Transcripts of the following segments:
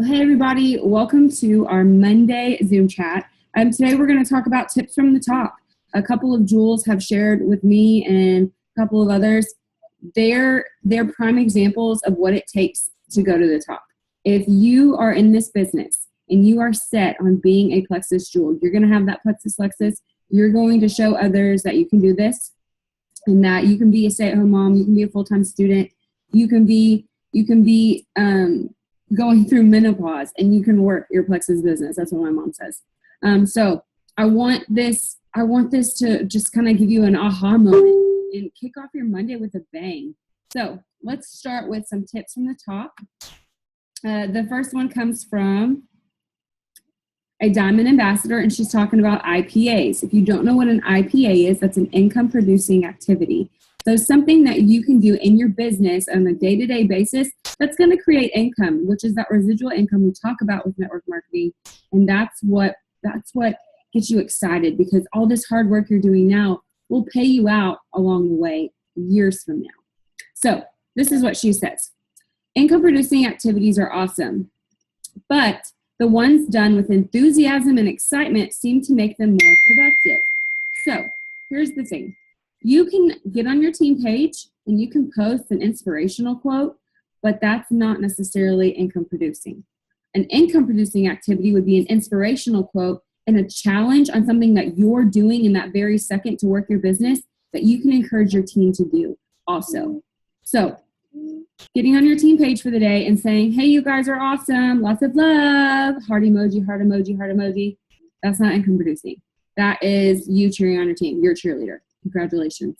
Well, hey everybody, welcome to our Monday Zoom chat. Today we're going to talk about tips from the top. A couple of jewels have shared with me and a couple of others. They're prime examples of what it takes to go to the top. If you are in this business and you are set on being a PLEXUS Jewel, you're going to have that Plexus Lexus. You're going to show others that you can do this and that you can be a stay-at-home mom, you can be a full-time student, you can be going through menopause and you can work your Plexus business. That's what my mom says. So I want this to just kind of give you an aha moment and kick off your Monday with a bang. So let's start with some tips from the top. The first one comes from a Diamond Ambassador, and she's talking about IPAs. If you don't know what an IPA is, that's an income producing activity. So something that you can do in your business on a day-to-day basis that's going to create income, which is that residual income we talk about with network marketing. And that's what gets you excited, because all this hard work you're doing now will pay you out along the way years from now. So this is what she says. Income producing activities are awesome, but the ones done with enthusiasm and excitement seem to make them more productive. So here's the thing. You can get on your team page and you can post an inspirational quote, but that's not necessarily income producing. An income producing activity would be an inspirational quote and a challenge on something that you're doing in that very second to work your business that you can encourage your team to do also. So getting on your team page for the day and saying, hey, you guys are awesome, lots of love, heart emoji, heart emoji, heart emoji. That's not income producing. That is you cheering on your team, your cheerleader. Congratulations.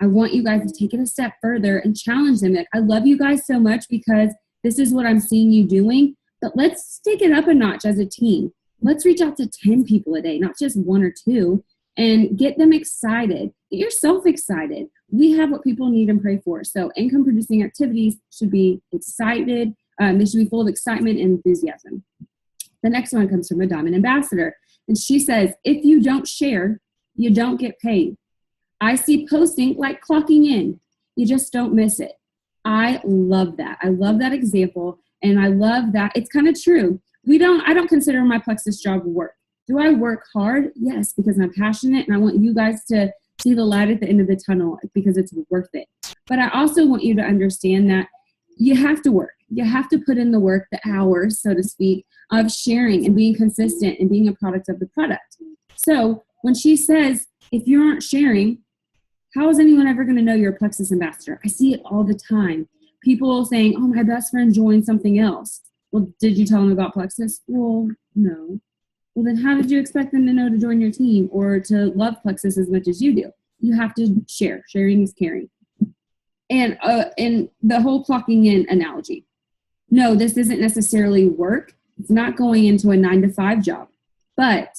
I want you guys to take it a step further and challenge them. Like, I love you guys so much because this is what I'm seeing you doing, but let's take it up a notch as a team. Let's reach out to 10 people a day, not just 1 or 2, and get them excited. Get yourself excited. We have what people need and pray for. So income producing activities should be excited. They should be full of excitement and enthusiasm. The next one comes from a Diamond Ambassador. And she says, if you don't share, you don't get paid. I see posting like clocking in. You just don't miss it. I love that. I love that example. And I love that. It's kind of true. I don't consider my Plexus job work. Do I work hard? Yes, because I'm passionate and I want you guys to see the light at the end of the tunnel because it's worth it. But I also want you to understand that you have to work. You have to put in the work, the hours, so to speak, of sharing and being consistent and being a product of the product. So when she says, if you aren't sharing, how is anyone ever going to know you're a Plexus ambassador? I see it all the time. People saying, oh, my best friend joined something else. Well, did you tell them about Plexus? Well, no. Well, then how did you expect them to know to join your team or to love Plexus as much as you do? You have to share. Sharing is caring. And the whole clocking in analogy. No, this isn't necessarily work. It's not going into a 9-to-5 job. But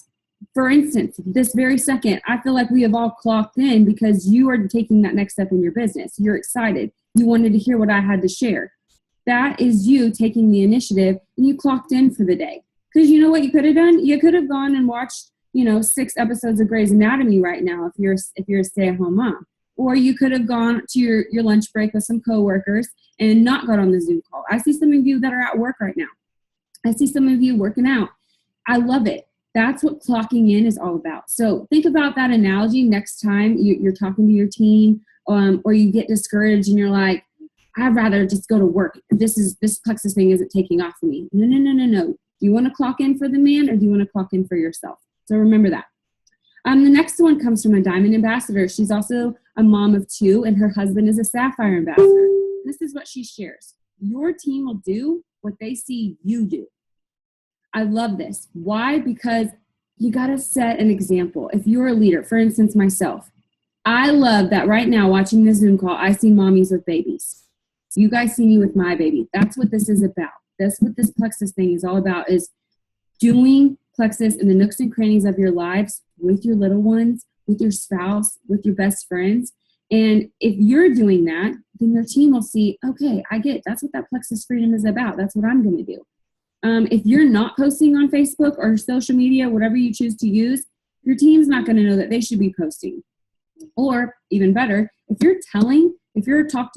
for instance, this very second, I feel like we have all clocked in because you are taking that next step in your business. You're excited. You wanted to hear what I had to share. That is you taking the initiative, and you clocked in for the day. Because you know what you could have done? You could have gone and watched, 6 episodes of Grey's Anatomy right now if you're a stay-at-home mom. Or you could have gone to your lunch break with some coworkers and not got on the Zoom call. I see some of you that are at work right now. I see some of you working out. I love it. That's what clocking in is all about. So think about that analogy next time you're talking to your team, or you get discouraged and you're like, I'd rather just go to work. This Plexus thing isn't taking off for me. No. Do you want to clock in for the man, or do you want to clock in for yourself? So remember that. The next one comes from a Diamond Ambassador. She's also a mom of 2, and her husband is a Sapphire Ambassador. This is what she shares. Your team will do what they see you do. I love this. Why? Because you got to set an example. If you're a leader, for instance, myself, I love that right now watching this Zoom call, I see mommies with babies. You guys see me with my baby. That's what this is about. That's what this Plexus thing is all about, is doing Plexus in the nooks and crannies of your lives with your little ones, with your spouse, with your best friends. And if you're doing that, then your team will see, okay, I get it. That's what that Plexus freedom is about. That's what I'm going to do. If you're not posting on Facebook or social media, whatever you choose to use, your team's not going to know that they should be posting. Or even better, if you're talk,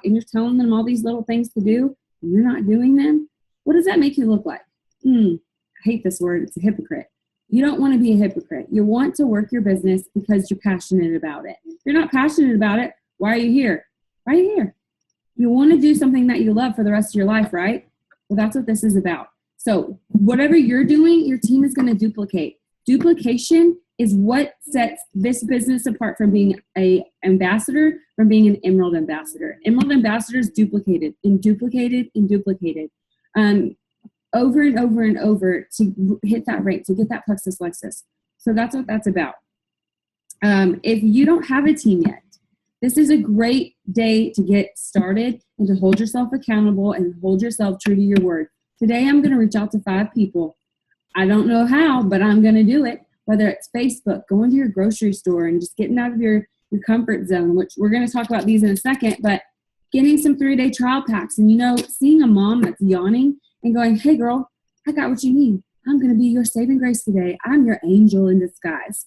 and you're telling them all these little things to do, and you're not doing them, What does that make you look like? I hate this word. It's a hypocrite. You don't want to be a hypocrite. You want to work your business because you're passionate about it. If you're not passionate about it, why are you here? Why are you here? You want to do something that you love for the rest of your life, right? Well, that's what this is about. So whatever you're doing, your team is going to duplicate. Duplication is what sets this business apart from being an ambassador, from being an Emerald ambassador. Emerald ambassadors duplicated and duplicated and duplicated over and over and over to hit that rate, to get that Plexus Lexus. So that's what that's about. If you don't have a team yet, this is a great day to get started and to hold yourself accountable and hold yourself true to your word. Today, I'm going to reach out to 5 people. I don't know how, but I'm going to do it. Whether it's Facebook, going to your grocery store and just getting out of your comfort zone, which we're going to talk about these in a second, but getting some 3-day trial packs and, seeing a mom that's yawning and going, hey, girl, I got what you need. I'm going to be your saving grace today. I'm your angel in disguise.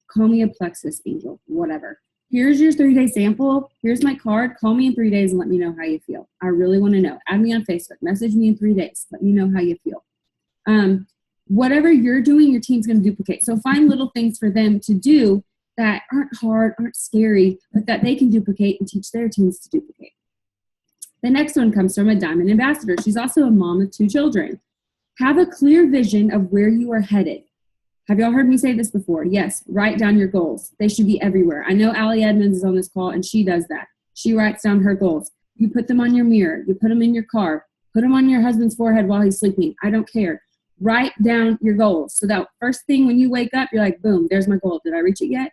Call me a Plexus angel, whatever. Here's your 3-day sample. Here's my card. Call me in 3 days and let me know how you feel. I really want to know. Add me on Facebook. Message me in 3 days. Let me know how you feel. Whatever you're doing, your team's going to duplicate. So find little things for them to do that aren't hard, aren't scary, but that they can duplicate and teach their teams to duplicate. The next one comes from a Diamond Ambassador. She's also a mom of 2 children. Have a clear vision of where you are headed. Have y'all heard me say this before? Yes, write down your goals. They should be everywhere. I know Allie Edmonds is on this call, and she does that. She writes down her goals. You put them on your mirror. You put them in your car. Put them on your husband's forehead while he's sleeping. I don't care. Write down your goals. So that first thing when you wake up, you're like, boom, there's my goal. Did I reach it yet?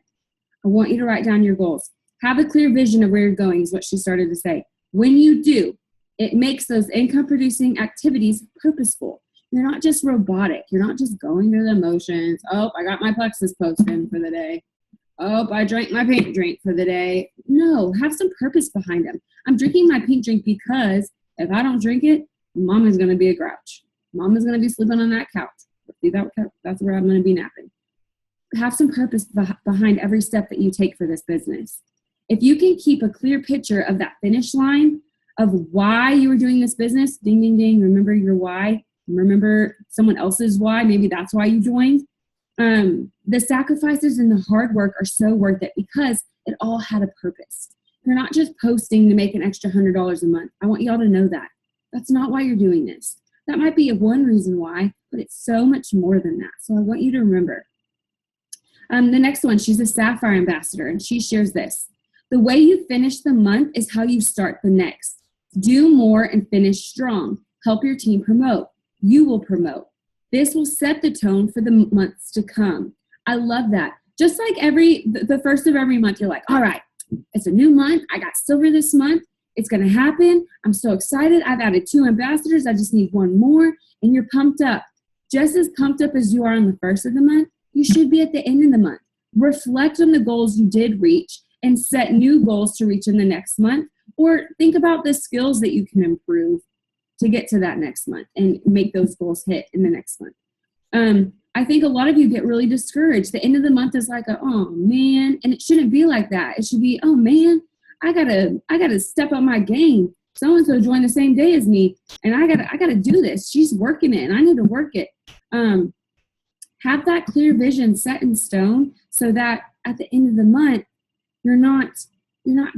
I want you to write down your goals. Have a clear vision of where you're going is what she started to say. When you do, it makes those income-producing activities purposeful. You're not just robotic. You're not just going through the motions. Oh, I got my Plexus post in for the day. Oh, I drank my pink drink for the day. No, have some purpose behind them. I'm drinking my pink drink because if I don't drink it, Mama's going to be a grouch. Mama's going to be sleeping on that couch. That's where I'm going to be napping. Have some purpose behind every step that you take for this business. If you can keep a clear picture of that finish line of why you were doing this business, ding, ding, ding, remember your why, remember someone else's why, maybe that's why you joined. The sacrifices and the hard work are so worth it because it all had a purpose. You're not just posting to make an extra $100 a month. I want y'all to know that. That's not why you're doing this. That might be one reason why, but it's so much more than that. So I want you to remember. The next one, she's a Sapphire Ambassador, and she shares this. The way you finish the month is how you start the next. Do more and finish strong. Help your team promote. You will promote. This will set the tone for the months to come. I love that. Just like the first of every month, you're like, all right, it's a new month. I got silver this month. It's going to happen. I'm so excited. I've added 2 ambassadors. I just need 1 more. And you're pumped up. Just as pumped up as you are on the first of the month, you should be at the end of the month. Reflect on the goals you did reach and set new goals to reach in the next month. Or think about the skills that you can improve to get to that next month and make those goals hit in the next month. I think a lot of you get really discouraged. The end of the month is like, oh man, and it shouldn't be like that. It should be, oh man, I gotta step up my game. So-and-so joined the same day as me, and I gotta do this. She's working it, and I need to work it. Have that clear vision set in stone so that at the end of the month, you're not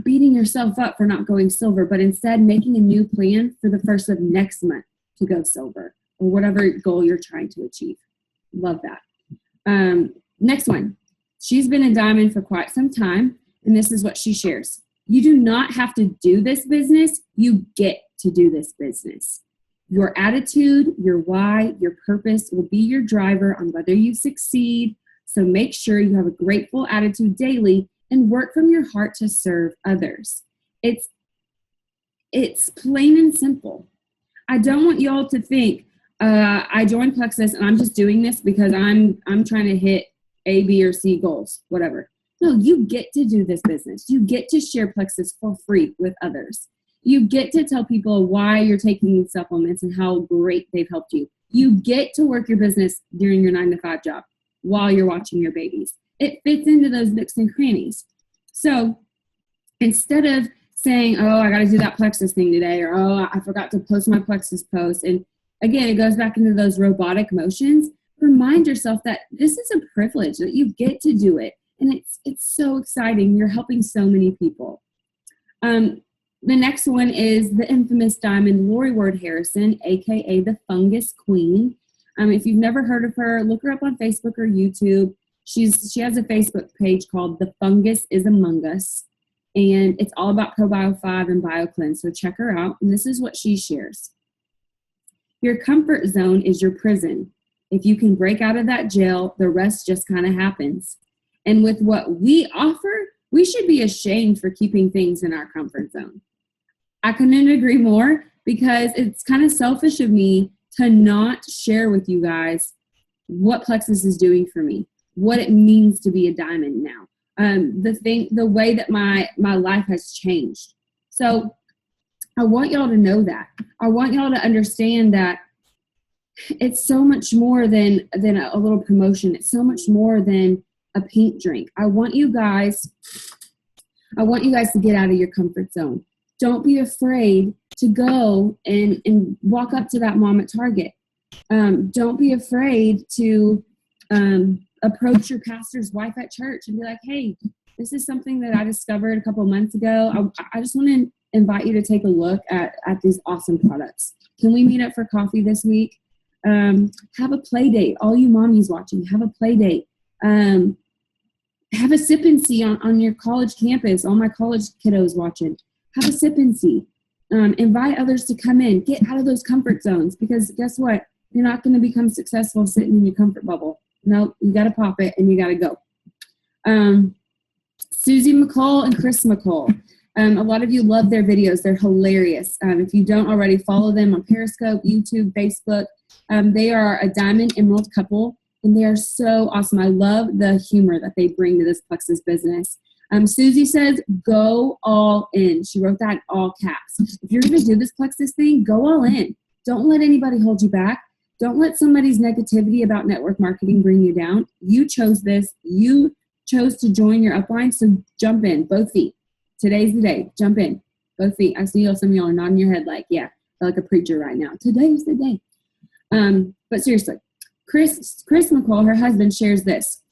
beating yourself up for not going silver, but instead making a new plan for the first of next month to go silver or whatever goal you're trying to achieve. Love that. Next one. She's been a diamond for quite some time, and this is what she shares. You do not have to do this business. You get to do this business. Your attitude, your why, your purpose will be your driver on whether you succeed. So make sure you have a grateful attitude daily and work from your heart to serve others. It's plain and simple. I don't want y'all to think I joined Plexus and I'm just doing this because I'm trying to hit A, B, or C goals, whatever. No, you get to do this business. You get to share Plexus for free with others. You get to tell people why you're taking these supplements and how great they've helped you. You get to work your business during your 9-to-5 job while you're watching your babies. It fits into those nooks and crannies. So instead of saying, oh, I got to do that Plexus thing today, or oh, I forgot to post my Plexus post, and again, it goes back into those robotic motions. Remind yourself that this is a privilege, that you get to do it. And it's so exciting. You're helping so many people. The next one is the infamous diamond Lori Ward Harrison, aka the Fungus Queen. If you've never heard of her, look her up on Facebook or YouTube. She has a Facebook page called The Fungus is Among Us, and it's all about Probio5 and BioCleanse. So check her out. And this is what she shares. Your comfort zone is your prison. If you can break out of that jail, the rest just kind of happens. And with what we offer, we should be ashamed for keeping things in our comfort zone. I couldn't agree more, because it's kind of selfish of me to not share with you guys what Plexus is doing for me, what it means to be a diamond now, the way that my life has changed. So I want y'all to know that. I want y'all to understand that it's so much more than a little promotion. It's so much more than a pink drink. I want you guys to get out of your comfort zone. Don't be afraid to go and walk up to that mom at Target. Don't be afraid to approach your pastor's wife at church and be like, hey, this is something that I discovered a couple of months ago. I just want to invite you to take a look at these awesome products. Can we meet up for coffee this week? Have a play date. All you mommies watching, have a play date. Have a sip and see on your college campus. All my college kiddos watching. Have a sip and see. Invite others to come in. Get out of those comfort zones, because guess what? You're not going to become successful sitting in your comfort bubble. No, you got to pop it and you got to go. Susie McCall and Chris McCall. A lot of you love their videos. They're hilarious. If you don't already, follow them on Periscope, YouTube, Facebook. They are a diamond emerald couple, and they are so awesome. I love the humor that they bring to this Plexus business. Susie says, go all in. She wrote that in all caps. If you're going to do this Plexus thing, go all in. Don't let anybody hold you back. Don't let somebody's negativity about network marketing bring you down. You chose this. You chose to join your upline, so jump in, both feet. Today's the day. Jump in, both feet. I see some of y'all are nodding your head like, yeah, I feel like a preacher right now. Today's the day. But seriously, Chris McCall, her husband, shares this.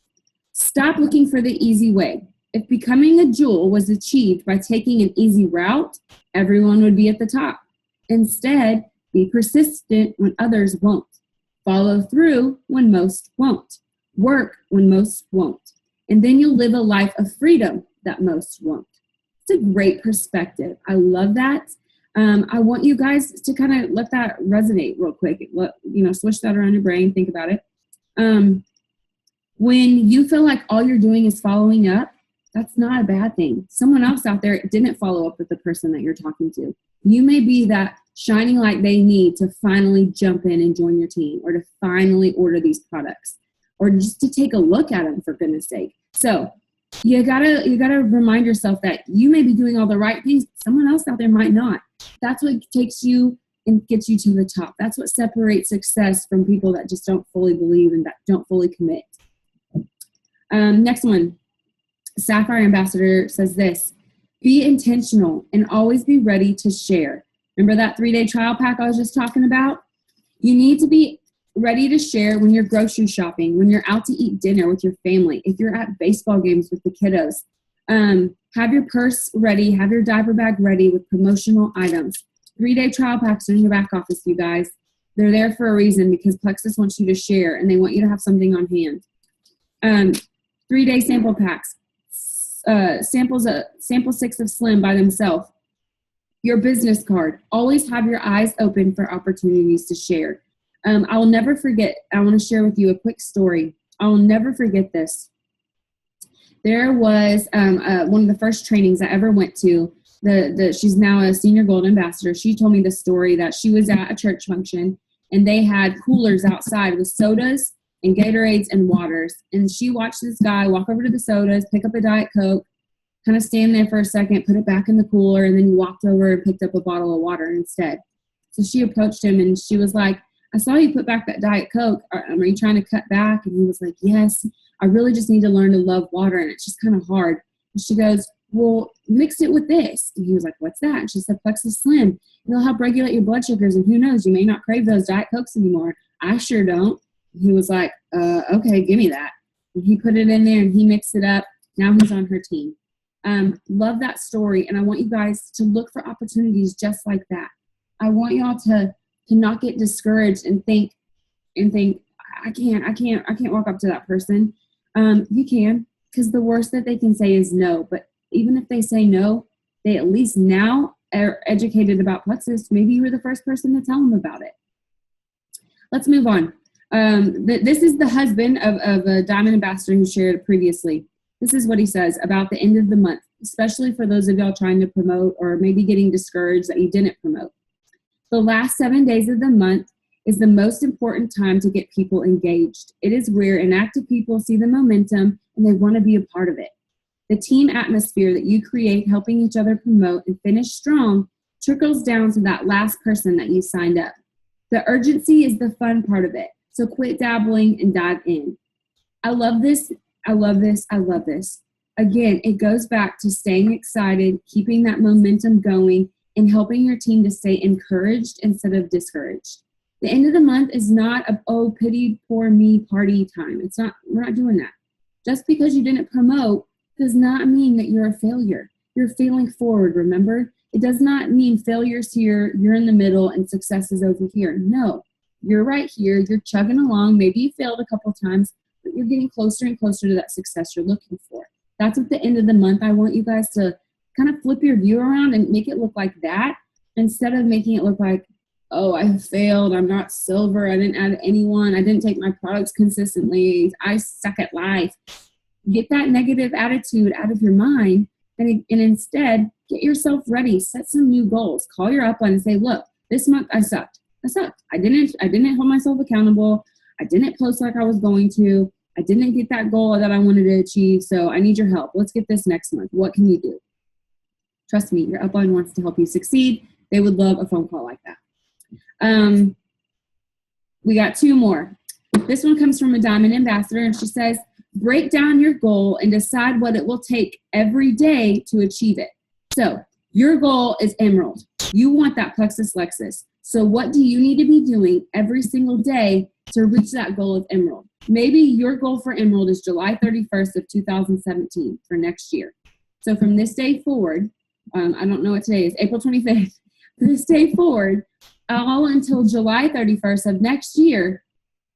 Stop looking for the easy way. If becoming a jewel was achieved by taking an easy route, everyone would be at the top. Instead, be persistent when others won't. Follow through when most won't. Work when most won't. And then you'll live a life of freedom that most won't. It's a great perspective. I love that. I want you guys to kind of let that resonate real quick. Switch that around your brain. Think about it. When you feel like all you're doing is following up, that's not a bad thing. Someone else out there didn't follow up with the person that you're talking to. You may be that shining light they need to finally jump in and join your team, or to finally order these products, or just to take a look at them, for goodness sake. So you gotta remind yourself that you may be doing all the right things. Someone else out there might not. That's what takes you and gets you to the top. That's what separates success from people that just don't fully believe and that don't fully commit. Next one. Sapphire Ambassador says this: be intentional and always be ready to share. Remember that 3-day trial pack I was just talking about? You need to be ready to share when you're grocery shopping, when you're out to eat dinner with your family, if you're at baseball games with the kiddos. Have your purse ready, have your diaper bag ready with promotional items. 3-day trial packs are in your back office, you guys. They're there for a reason, because Plexus wants you to share and they want you to have something on hand. 3-day sample packs. Sample 6 of Slim by themselves. Your business card. Always have your eyes open for opportunities to share. I will never forget. I want to share with you a quick story. I will never forget this. There was one of the first trainings I ever went to. She's now a senior gold ambassador. She told me the story that she was at a church function and they had coolers outside with sodas and Gatorades and waters. And she watched this guy walk over to the sodas, pick up a Diet Coke, kind of stand there for a second, put it back in the cooler, and then he walked over and picked up a bottle of water instead. So she approached him and she was like, I saw you put back that Diet Coke. Are you trying to cut back? And he was like, yes, I really just need to learn to love water, and it's just kind of hard. And she goes, well, mix it with this. And he was like, what's that? And she said, Plexus Slim. It'll help regulate your blood sugars. And who knows, you may not crave those Diet Cokes anymore. I sure don't. And he was like, okay, give me that. And he put it in there and he mixed it up. Now he's on her team. Love that story. And I want you guys to look for opportunities just like that. I want y'all to not get discouraged and think, I can't walk up to that person. You can, because the worst that they can say is no. But even if they say no, they at least now are educated about Plexus. Maybe you were the first person to tell them about it. Let's move on. This is the husband of a Diamond Ambassador who shared it previously. This is what he says about the end of the month, especially for those of y'all trying to promote or maybe getting discouraged that you didn't promote. The last 7 days of the month is the most important time to get people engaged. It is where inactive people see the momentum and they want to be a part of it. The team atmosphere that you create helping each other promote and finish strong trickles down to that last person that you signed up. The urgency is the fun part of it. So quit dabbling and dive in. I love this. I love this. I love this. Again, it goes back to staying excited, keeping that momentum going, and helping your team to stay encouraged instead of discouraged. The end of the month is not a, oh, pity, poor me party time. It's not, we're not doing that. Just because you didn't promote does not mean that you're a failure. You're failing forward, remember? It does not mean failure's here, you're in the middle, and success is over here. No, you're right here, you're chugging along. Maybe you failed a couple times, but you're getting closer and closer to that success you're looking for. That's at the end of the month. I want you guys to kind of flip your view around and make it look like that instead of making it look like, oh, I failed, I'm not silver, I didn't add anyone, I didn't take my products consistently, I suck at life. Get that negative attitude out of your mind and instead get yourself ready, set some new goals. Call your upline and say, look, this month I sucked. I didn't hold myself accountable. I didn't post like I was going to. I didn't get that goal that I wanted to achieve, so I need your help. Let's get this next month. What can you do? Trust me, your upline wants to help you succeed. They would love a phone call like that. We got two more. This one comes from a Diamond Ambassador, and she says, break down your goal and decide what it will take every day to achieve it. So your goal is Emerald. You want that Plexus Lexus. So what do you need to be doing every single day to reach that goal of Emerald? Maybe your goal for Emerald is July 31st of 2017 for next year. So from this day forward, I don't know what today is, April 25th, this day forward, all until July 31st of next year,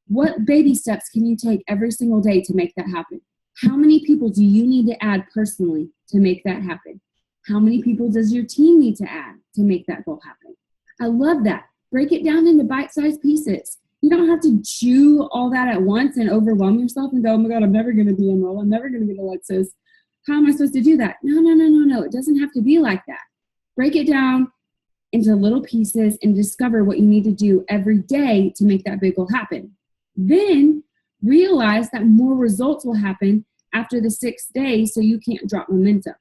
what baby steps can you take every single day to make that happen? How many people do you need to add personally to make that happen? How many people does your team need to add to make that goal happen? I love that. Break it down into bite-sized pieces. You don't have to chew all that at once and overwhelm yourself and go, oh my God, I'm never going to be Emerald. I'm never going to get a Lexus. How am I supposed to do that? No. It doesn't have to be like that. Break it down into little pieces and discover what you need to do every day to make that big goal happen. Then realize that more results will happen after the 6th day so you can't drop momentum.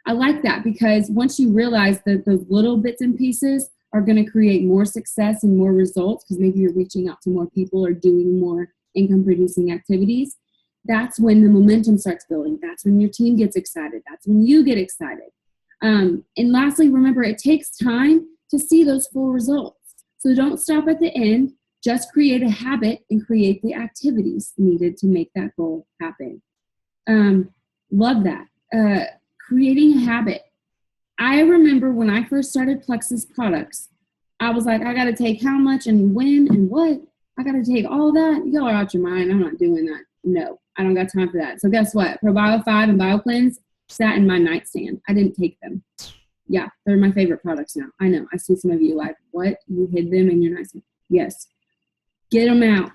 I like that because once you realize that those little bits and pieces are going to create more success and more results because maybe you're reaching out to more people or doing more income producing activities, that's when the momentum starts building. That's when your team gets excited. That's when you get excited. And lastly, remember, it takes time to see those full results. So don't stop at the end. Just create a habit and create the activities needed to make that goal happen. Love that. Creating a habit. I remember when I first started Plexus products, I was like, I got to take how much and when and what? I got to take all that? Y'all are out your mind. I'm not doing that. No, I don't got time for that. So guess what? Probio 5 and BioCleanse sat in my nightstand. I didn't take them. Yeah, they're my favorite products now. I know. I see some of you like, what? You hid them in your nightstand? Yes. Get them out.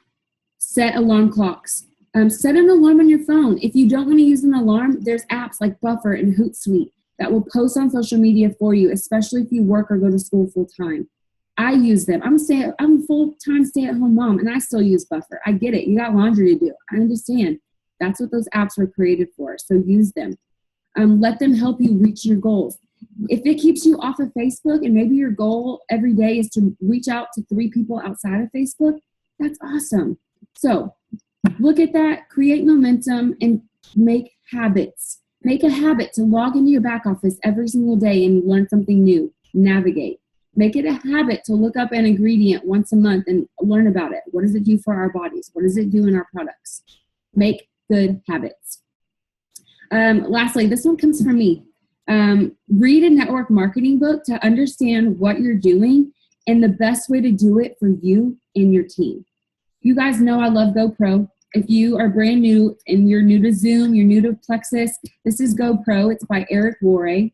Set alarm clocks. Set an alarm on your phone. If you don't want to use an alarm, there's apps like Buffer and Hootsuite that will post on social media for you, especially if you work or go to school full time. I use them. I'm a full-time stay-at-home mom, and I still use Buffer. I get it. You got laundry to do. I understand. That's what those apps were created for, so use them. Let them help you reach your goals. If it keeps you off of Facebook and maybe your goal every day is to reach out to 3 people outside of Facebook, that's awesome. So look at that, create momentum, and make habits. Make a habit to log into your back office every single day and learn something new. Navigate. Make it a habit to look up an ingredient once a month and learn about it. What does it do for our bodies? What does it do in our products? Make good habits. Lastly, this one comes from me. Read a network marketing book to understand what you're doing and the best way to do it for you and your team. You guys know I love GoPro. If you are brand new and you're new to Zoom, you're new to PLEXUS, this is GoPro. It's by Eric Worre.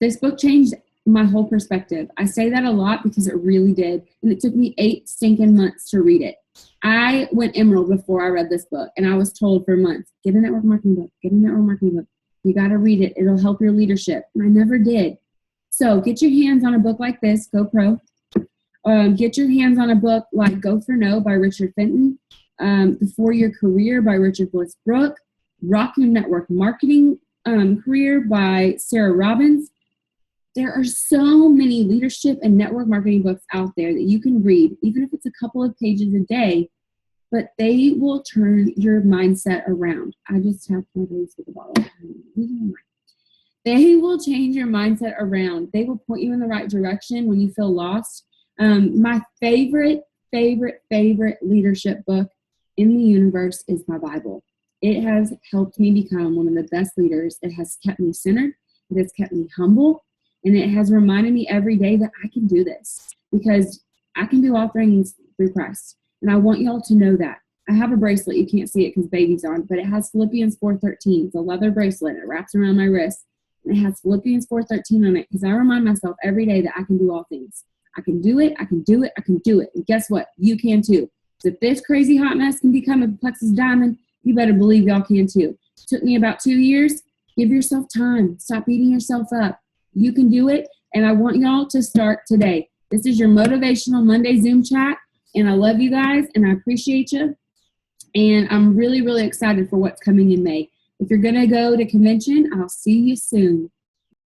This book changed my whole perspective. I say that a lot because it really did. And it took me 8 stinking months to read it. I went emerald before I read this book, and I was told for months, get a network marketing book, get a network marketing book. You got to read it. It'll help your leadership. And I never did. So get your hands on a book like this, GoPro. Get your hands on a book like Go for No by Richard Fenton, The 4-Year Career by Richard Bliss Brooke, Rock Your Network Marketing Career by Sarah Robbins. There are so many leadership and network marketing books out there that you can read, even if it's a couple of pages a day, but they will turn your mindset around. I just tapped my face with the bottle. They will change your mindset around. They will point you in the right direction when you feel lost. My favorite leadership book in the universe is my Bible. It has helped me become one of the best leaders. It has kept me centered. It has kept me humble. And it has reminded me every day that I can do this because I can do all things through Christ. And I want y'all to know that. I have a bracelet. You can't see it because baby's on, but it has Philippians 4:13. It's a leather bracelet. It wraps around my wrist. And it has Philippians 4:13 on it because I remind myself every day that I can do all things. I can do it. I can do it. I can do it. And guess what? You can too. So if this crazy hot mess can become a PLEXUS diamond, you better believe y'all can too. It took me about 2 years. Give yourself time. Stop beating yourself up. You can do it, and I want y'all to start today. This is your Motivational Monday Zoom chat, and I love you guys, and I appreciate you, and I'm really, really excited for what's coming in May. If you're going to go to convention, I'll see you soon.